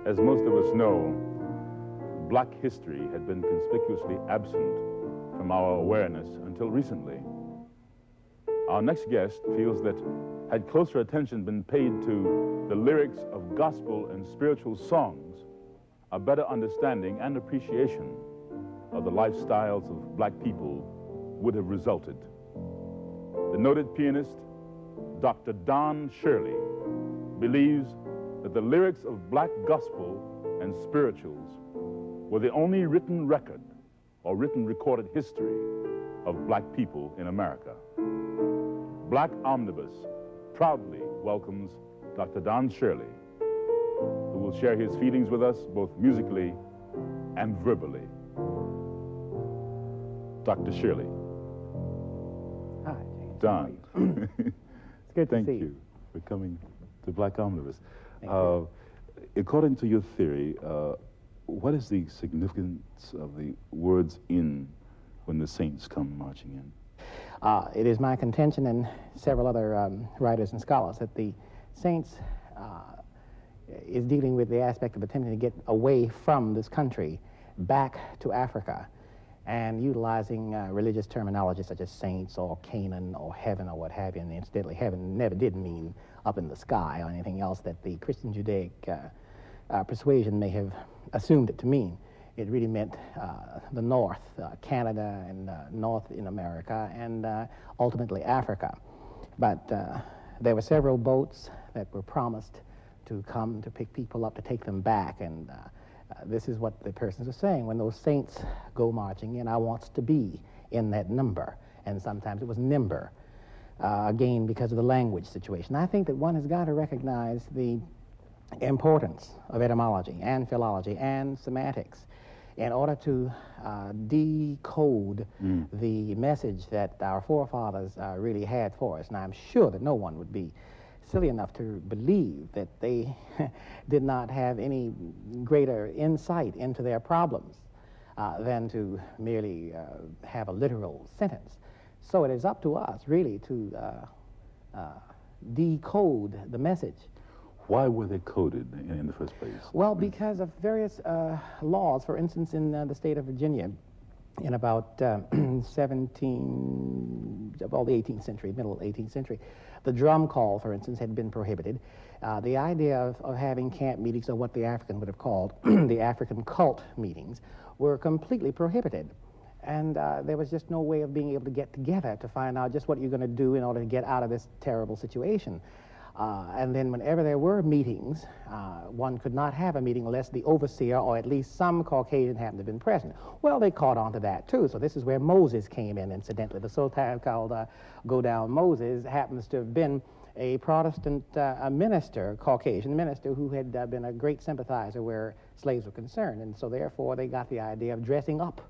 As most of us know, black history had been conspicuously absent from our awareness until recently. Our next guest feels that had closer attention been paid to the lyrics of gospel and spiritual songs, a better understanding and appreciation of the lifestyles of black people would have resulted. The noted pianist, Dr. Don Shirley, believes that the lyrics of black gospel and spirituals were the only written record or written recorded history of black people in America. Black Omnibus proudly welcomes Dr. Don Shirley, who will share his feelings with us both musically and verbally. Dr. Shirley. Hi, James. Don. It's good to see you. Thank you for coming to Black Omnibus. Thank you. According to your theory, what is the significance of the words "in" when the saints come marching in? It is my contention and several other writers and scholars that the saints is dealing with the aspect of attempting to get away from this country back to Africa and utilizing religious terminology such as saints or Canaan or heaven or what have you. And incidentally, heaven never did mean up in the sky or anything else that the Christian Judaic persuasion may have assumed it to mean. It really meant the North, Canada and North in America, and ultimately Africa. But there were several boats that were promised to come to pick people up, to take them back, and this is what the persons are saying. When those saints go marching in, I wants to be in that number, and sometimes it was nimber, again because of the language situation. I think that one has got to recognize the importance of etymology and philology and semantics in order to decode the message that our forefathers really had for us. And I'm sure that no one would be silly enough to believe that they did not have any greater insight into their problems than to merely have a literal sentence. So it is up to us, really, to decode the message. Why were they coded in the first place? Well, because of various laws. For instance, in the state of Virginia, in about the 18th century, middle 18th century, the drum call, for instance, had been prohibited. The idea of having camp meetings, or what the African would have called the African cult meetings, were completely prohibited. And there was just no way of being able to get together to find out just what you're going to do in order to get out of this terrible situation. And then whenever there were meetings, one could not have a meeting unless the overseer or at least some Caucasian happened to have been present. Well, they caught on to that too. So this is where Moses came in, incidentally. The so-called Go Down Moses happens to have been a Protestant a minister, Caucasian minister, who had been a great sympathizer where slaves were concerned. And so therefore they got the idea of dressing up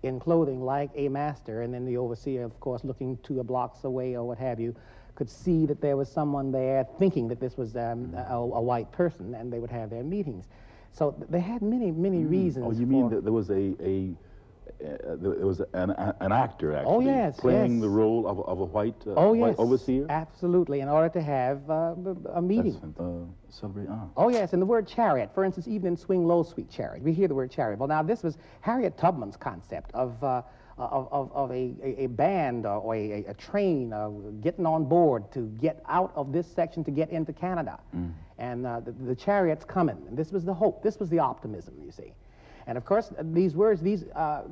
in clothing like a master, and then the overseer, of course, looking 2 blocks away or what have you, could see that there was someone there thinking that this was a white person, and they would have their meetings. So they had many reasons. Oh, you mean that there was an actor actually? Oh, yes, playing yes. the role of a white, oh, white yes, overseer? Absolutely, in order to have a meeting. Celebrate. Oh, yes, and the word chariot, for instance, even in Swing Low, Sweet Chariot, we hear the word chariot. Well, now this was Harriet Tubman's concept of a band or a train getting on board to get out of this section to get into Canada. And the chariot's coming. And this was the hope. This was the optimism, you see. And of course, these words, these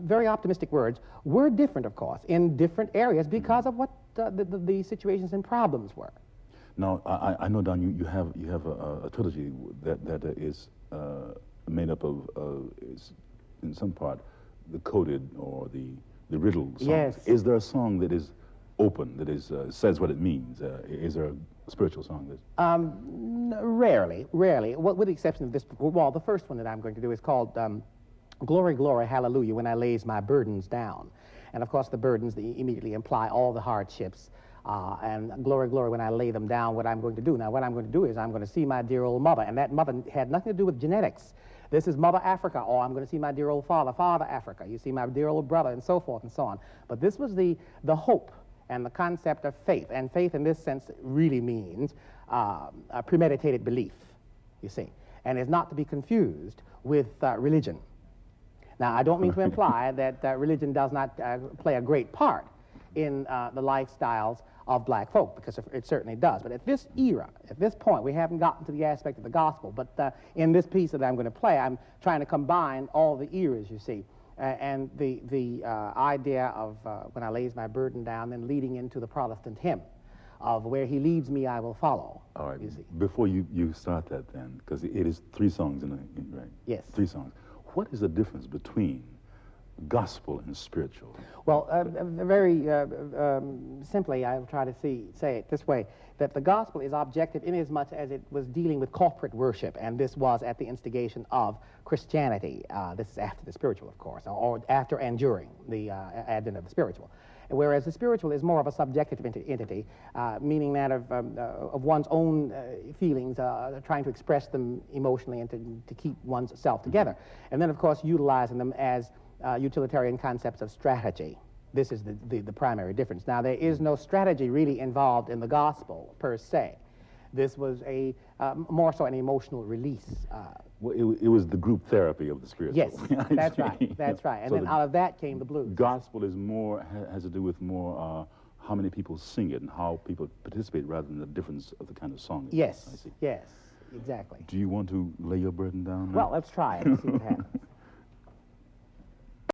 very optimistic words, were different, of course, in different areas because of what the situations and problems were. Now, I know, Don, you have a trilogy that is made up of, is in some part, the coded or the riddle songs. Yes. Is there a song that is open, that is says what it means? Is there a spiritual song that? Rarely. Well, with the exception of this. Well, the first one that I'm going to do is called "Glory, Glory, Hallelujah," when I lays my burdens down. And of course, the burdens immediately imply all the hardships. And glory, glory, when I lay them down, what I'm going to do. Now, what I'm going to do is I'm going to see my dear old mother, and that mother had nothing to do with genetics. This is Mother Africa, or I'm going to see my dear old father, Father Africa. You see my dear old brother, and so forth and so on. But this was the hope and the concept of faith. And faith in this sense really means premeditated belief, you see. and is not to be confused with religion. Now, I don't mean to imply that religion does not play a great part in the lifestyles of black folk, because it certainly does. But at this era, at this point, we haven't gotten to the aspect of the gospel. But in this piece that I'm going to play, I'm trying to combine all the eras, you see. And the idea of when I lays my burden down, then leading into the Protestant hymn of where he leads me, I will follow. All right. You see. Before you start that then, because it is 3 songs, right? Yes. 3 songs. What is the difference between gospel and spiritual? Well, very simply, I'll try to say it this way, that the gospel is objective inasmuch as it was dealing with corporate worship, and this was at the instigation of Christianity. This is after the spiritual, of course, or after and during the advent of the spiritual. Whereas the spiritual is more of a subjective entity, meaning that of one's own feelings, trying to express them emotionally and to keep one's self together. And then, of course, utilizing them as utilitarian concepts of strategy. This is the primary difference. Now, there is no strategy really involved in the gospel, per se. This was a more so an emotional release. Well, it was the group therapy of the spiritual. Yes, that's right, that's right. And so then out of that came the blues. Gospel is more, has to do with more how many people sing it and how people participate rather than the difference of the kind of song. Yes, I see. yes, exactly. Do you want to lay your burden down now? Well, let's try it and see what happens.